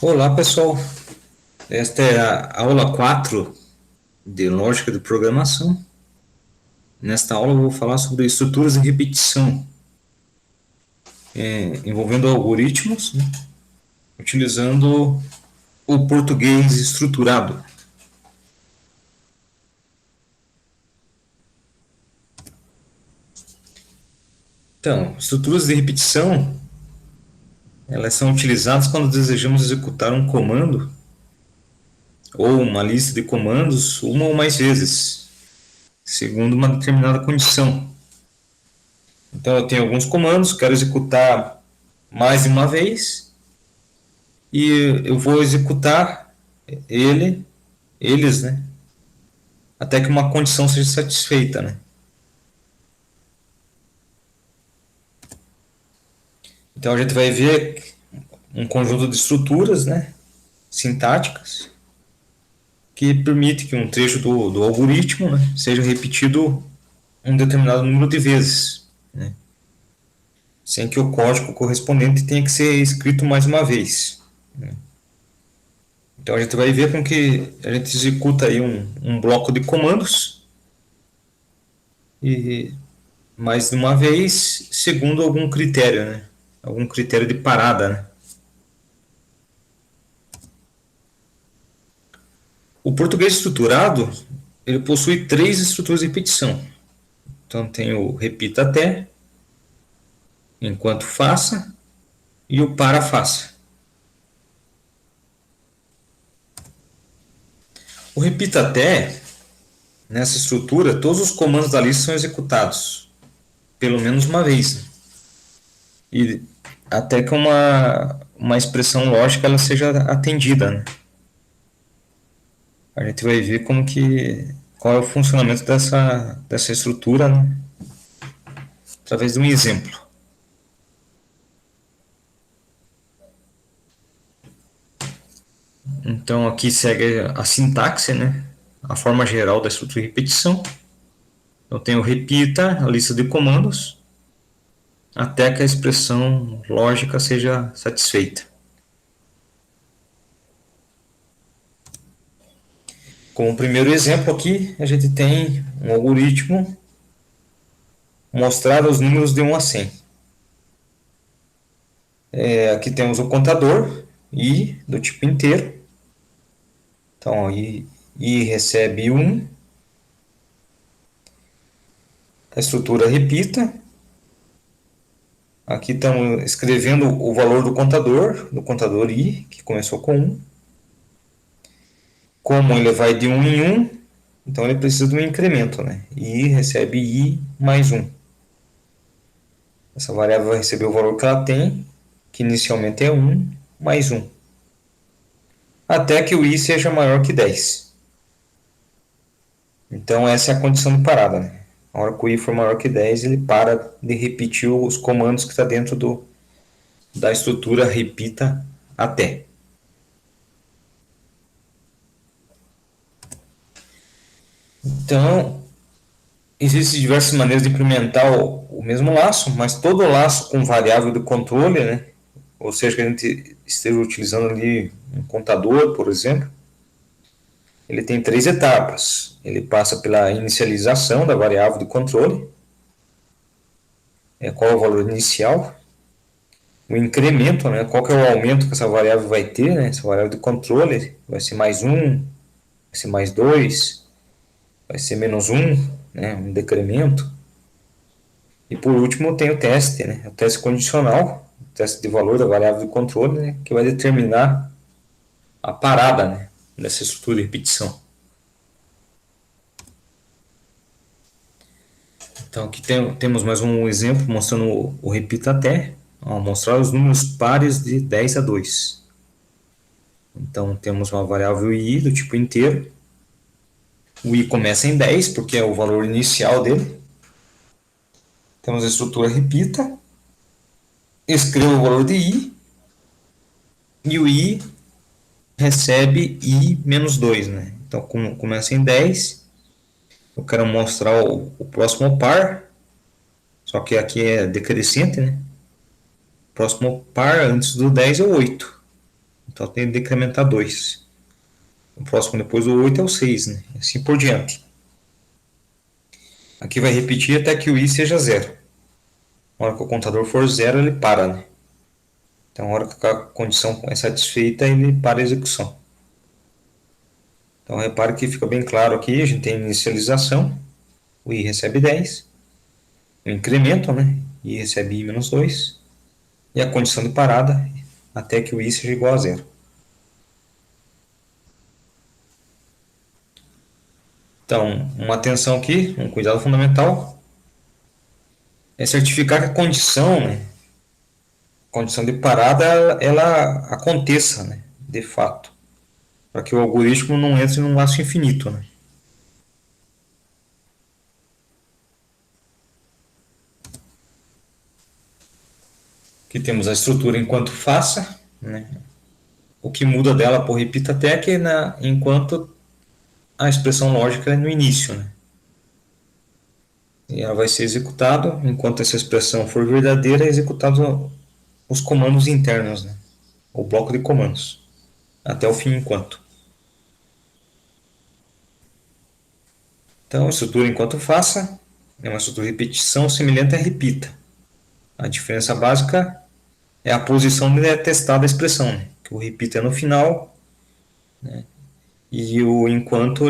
Olá, pessoal. Esta é a aula 4 de lógica de programação. Nesta aula eu vou falar sobre estruturas de repetição, envolvendo algoritmos, né, utilizando o português estruturado. Então, estruturas de repetição, elas são utilizadas quando desejamos executar um comando ou uma lista de comandos uma ou mais vezes, segundo uma determinada condição. Então, eu tenho alguns comandos, quero executar mais de uma vez, e eu vou executar eles, né, até que uma condição seja satisfeita, né. Então a gente vai ver um conjunto de estruturas, né, sintáticas, que permite que um trecho do algoritmo, né, seja repetido um determinado número de vezes, né, sem que o código correspondente tenha que ser escrito mais uma vez, né. Então a gente vai ver com que a gente executa aí um bloco de comandos e mais de uma vez segundo algum critério, né? Algum critério de parada, né? O português estruturado, ele possui três estruturas de repetição. Então tem o repita até, enquanto faça e o para faça. O repita até, nessa estrutura, todos os comandos da lista são executados pelo menos uma vez, né? E até que uma expressão lógica ela seja atendida, né? A gente vai ver qual é o funcionamento dessa estrutura, né, através de um exemplo. Então aqui segue a sintaxe, né, a forma geral da estrutura de repetição. Eu tenho repita a lista de comandos até que a expressão lógica seja satisfeita. Como primeiro exemplo aqui, a gente tem um algoritmo mostrar os números de 1 a 100. Aqui temos o contador, i, do tipo inteiro. Então, i recebe 1. A estrutura repita. Aqui estamos escrevendo o valor do contador i, que começou com 1. Como ele vai de 1 em 1, então ele precisa de um incremento, né? I recebe i mais 1. Essa variável vai receber o valor que ela tem, que inicialmente é 1, mais 1. Até que o i seja maior que 10. Então essa é a condição de parada, né? A hora que o i for maior que 10, ele para de repetir os comandos que está dentro da estrutura repita até. Então, existem diversas maneiras de implementar o mesmo laço, mas todo laço com variável de controle, né? Ou seja, que a gente esteja utilizando ali um contador, por exemplo, ele tem três etapas. Ele passa pela inicialização da variável de controle, qual é o valor inicial, o incremento, né? Qual que é o aumento que essa variável vai ter, né? Essa variável de controle vai ser mais 1, vai ser mais 2, vai ser menos 1, né? Um decremento. E por último tem o teste, né? O teste condicional, o teste de valor da variável de controle, né? Que vai determinar a parada, né, dessa estrutura de repetição. Então aqui temos mais um exemplo mostrando o repita até, mostrar os números pares de 10 a 2. Então temos uma variável i do tipo inteiro. O i começa em 10 porque é o valor inicial dele. Temos a estrutura repita, escrevo o valor de i, e o i recebe i menos 2, né? Então começa em 10, eu quero mostrar o próximo par, só que aqui é decrescente, né? O próximo par antes do 10 é o 8. Então tem que decrementar 2. O próximo depois do 8 é o 6, né? Assim por diante. Aqui vai repetir até que o i seja 0. Na hora que o contador for 0, ele para, né? Então, na hora que a condição é satisfeita, ele para a execução. Então, repare que fica bem claro aqui, a gente tem a inicialização, o i recebe 10, o incremento, né? I recebe i menos 2, e a condição de parada até que o i seja igual a 0. Então, uma atenção aqui, um cuidado fundamental, é certificar que a condição, né, condição de parada, ela aconteça, né, de fato, para que o algoritmo não entre num laço infinito, né. Aqui temos a estrutura enquanto faça, né, o que muda dela por repita até que enquanto a expressão lógica é no início, né. E ela vai ser executada, enquanto essa expressão for verdadeira, é executado os comandos internos, né, o bloco de comandos, até o fim enquanto. Então, a estrutura enquanto faça é uma estrutura de repetição semelhante a repita. A diferença básica é a posição de atestar da expressão, né? Que o repita é no final, né? E o enquanto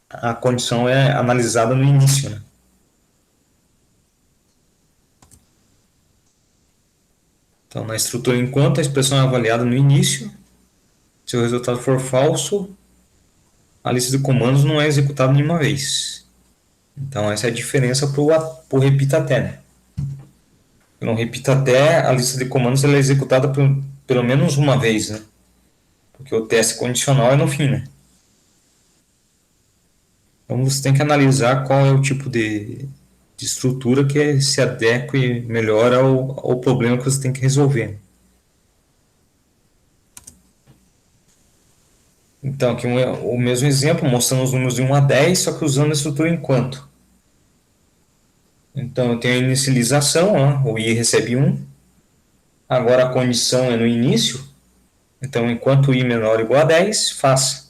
a condição é analisada no início, né? Então, na estrutura enquanto a expressão é avaliada no início, se o resultado for falso, a lista de comandos não é executada nenhuma vez. Então, essa é a diferença para o repita até, né? No repita até, a lista de comandos ela é executada pelo menos uma vez, né? Porque o teste condicional é no fim, né? Então você tem que analisar qual é o tipo de estrutura que se adeque melhor ao problema que você tem que resolver. Então, aqui o mesmo exemplo, mostrando os números de 1 a 10, só que usando a estrutura enquanto. Então, eu tenho a inicialização, ó, o i recebe 1. Agora a condição é no início. Então, enquanto o i menor ou igual a 10, faça.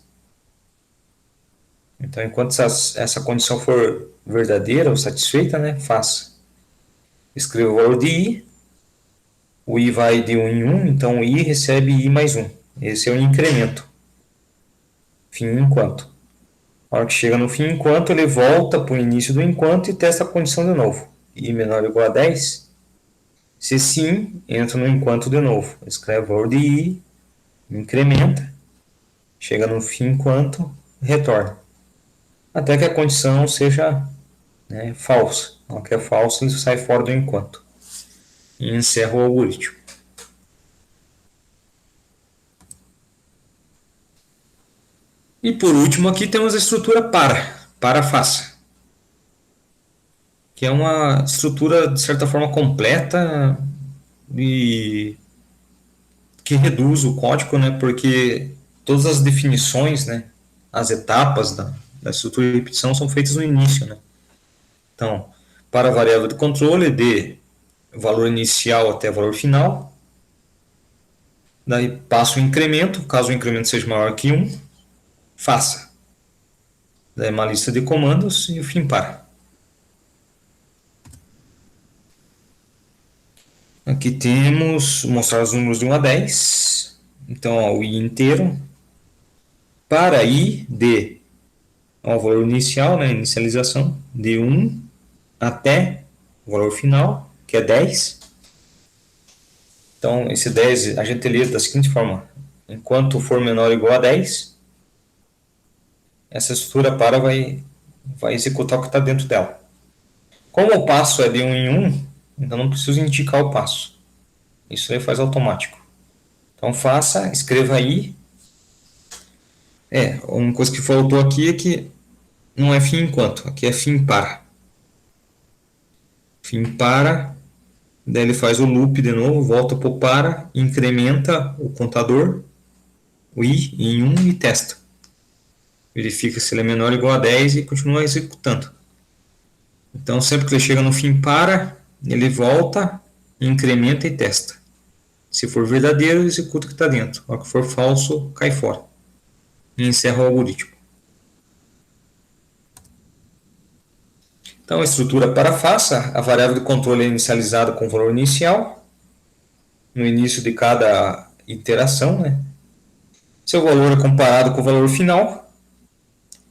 Então, enquanto essa condição for verdadeira ou satisfeita, né, faça. Escreva o valor de i. O i vai de 1 em 1, então o i recebe i mais 1. Esse é o incremento. Fim enquanto. Na hora que chega no fim enquanto, ele volta para o início do enquanto e testa a condição de novo. I menor ou igual a 10. Se sim, entra no enquanto de novo. Escreve o valor de i, incrementa, chega no fim enquanto, retorna. Até que a condição seja, né, falsa. Na hora que é falsa, ele sai fora do enquanto. E encerra o algoritmo. E por último aqui temos a estrutura para faça, que é uma estrutura de certa forma completa e que reduz o código, né, porque todas as definições, né, as etapas da estrutura de repetição são feitas no início, né. Então, para a variável de controle, de valor inicial até valor final, daí passa o incremento, caso o incremento seja maior que 1, faça. Daí uma lista de comandos e o fim para. Aqui temos mostrar os números de 1 a 10. Então, ó, o i inteiro. Para i de ó, o valor inicial, né, inicialização, de 1 até o valor final, que é 10. Então, esse 10 a gente lê da seguinte forma: enquanto for menor ou igual a 10, essa estrutura para vai executar o que está dentro dela. Como o passo é de 1 em 1, então não preciso indicar o passo. Isso aí faz automático. Então faça, escreva aí. Uma coisa que faltou aqui é que não é fim enquanto, aqui é fim para. Fim para, daí ele faz o loop de novo, volta para o para, incrementa o contador, o i em 1 e testa. Verifica se ele é menor ou igual a 10 e continua executando. Então sempre que ele chega no fim para, ele volta, incrementa e testa. Se for verdadeiro, executa o que está dentro. O que for falso, cai fora. E encerra o algoritmo. Então, a estrutura para faça, a variável de controle é inicializada com o valor inicial, no início de cada iteração, né? Seu valor é comparado com o valor final.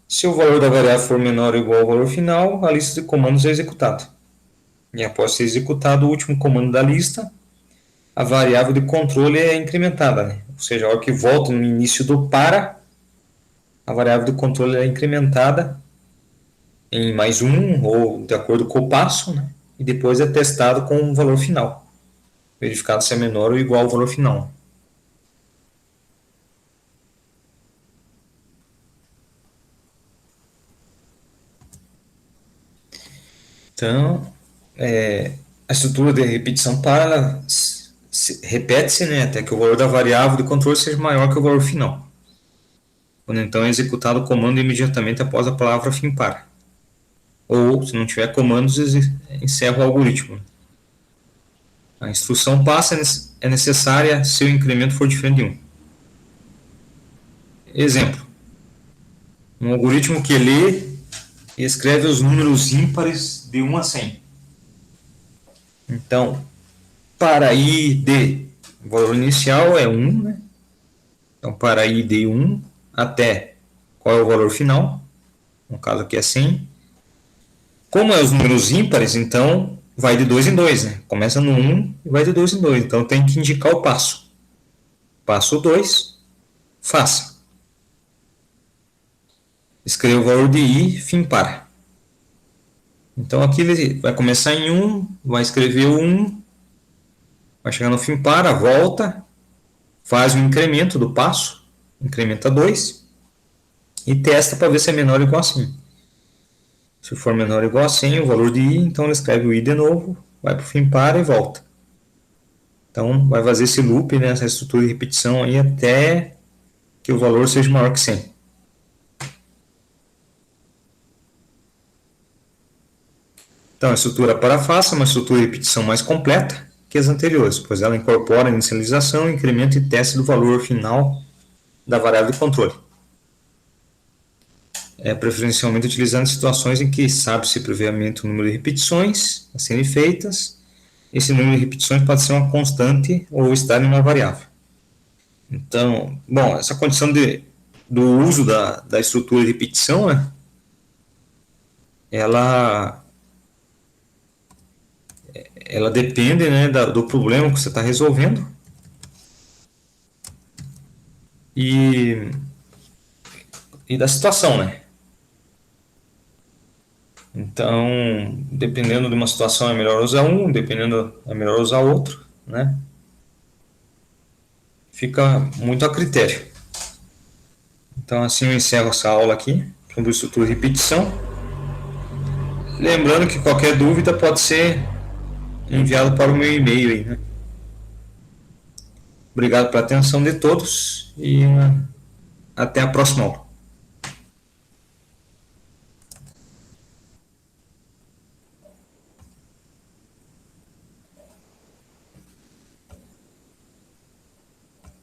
Se o valor da variável for menor ou igual ao valor final, a lista de comandos é executada. E após ser executado o último comando da lista, a variável de controle é incrementada, né? Ou seja, a hora que volta no início do para, a variável de controle é incrementada em mais um, ou de acordo com o passo, né? E depois é testado com o valor final, verificado se é menor ou igual ao valor final. Então, a estrutura de repetição para repete-se, né, até que o valor da variável de controle seja maior que o valor final. Quando então é executado o comando imediatamente após a palavra fim para. Ou, se não tiver comandos, encerra o algoritmo. A instrução passa é necessária se o incremento for diferente de 1. Exemplo. Um algoritmo que lê e escreve os números ímpares de 1 a 100. Então, para i de, o valor inicial é 1, né? Então, para i de 1 até qual é o valor final? No caso aqui é 100. Como é os números ímpares, então vai de 2 em 2, né? Começa no 1 e vai de 2 em 2. Então tem que indicar o passo. Passo 2, faça. Escreva o valor de i, fim para. Então aqui ele vai começar em 1, vai escrever o 1, vai chegar no fim para, volta, faz um incremento do passo, incrementa 2 e testa para ver se é menor ou igual a 100. Se for menor ou igual a 100, o valor de i, então ele escreve o i de novo, vai para o fim para e volta. Então vai fazer esse loop, né, essa estrutura de repetição aí até que o valor seja maior que 100. Então a estrutura para faça é uma estrutura de repetição mais completa que as anteriores, pois ela incorpora a inicialização, incremento e teste do valor final da variável de controle. É preferencialmente utilizado em situações em que sabe-se previamente o número de repetições a serem feitas. Esse número de repetições pode ser uma constante ou estar em uma variável. Então, bom, essa condição do uso da estrutura de repetição, né, ela depende, né, do problema que você está resolvendo e da situação, né? Então, dependendo de uma situação é melhor usar um, dependendo é melhor usar outro, né? Fica muito a critério. Então, assim eu encerro essa aula aqui sobre estrutura de repetição. Lembrando que qualquer dúvida pode ser enviado para o meu e-mail aí, né? Obrigado pela atenção de todos e até a próxima aula.